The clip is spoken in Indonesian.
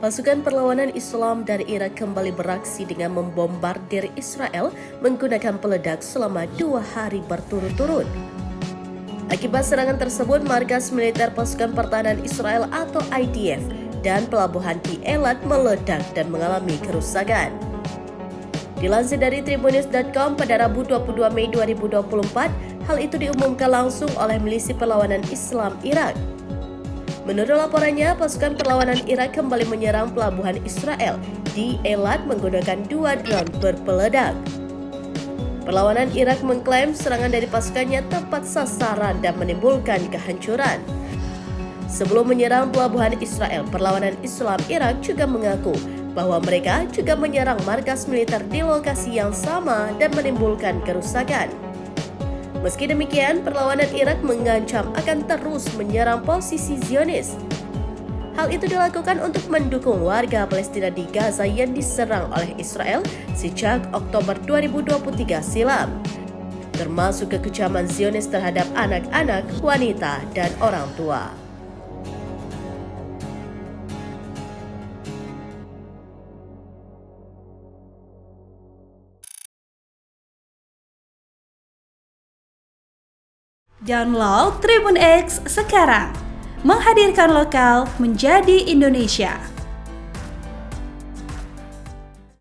Pasukan perlawanan Islam dari Irak kembali beraksi dengan membombardir Israel menggunakan peledak selama 2 hari berturut-turut. Akibat serangan tersebut, markas militer pasukan pertahanan Israel atau IDF dan pelabuhan di Eilat meledak dan mengalami kerusakan. Dilansir dari Tribunnews.com pada Rabu 22 Mei 2024, hal itu diumumkan langsung oleh milisi perlawanan Islam Irak. Menurut laporannya, pasukan perlawanan Irak kembali menyerang pelabuhan Israel di Eilat menggunakan 2 drone berpeledak. Perlawanan Irak mengklaim serangan dari pasukannya tepat sasaran dan menimbulkan kehancuran. Sebelum menyerang pelabuhan Israel, perlawanan Islam Irak juga mengaku bahwa mereka juga menyerang markas militer di lokasi yang sama dan menimbulkan kerusakan. Meski demikian, perlawanan Irak mengancam akan terus menyerang posisi Zionis. Hal itu dilakukan untuk mendukung warga Palestina di Gaza yang diserang oleh Israel sejak Oktober 2023 silam, termasuk kekejaman Zionis terhadap anak-anak, wanita, dan orang tua. Download Tribun X sekarang, menghadirkan lokal menjadi Indonesia.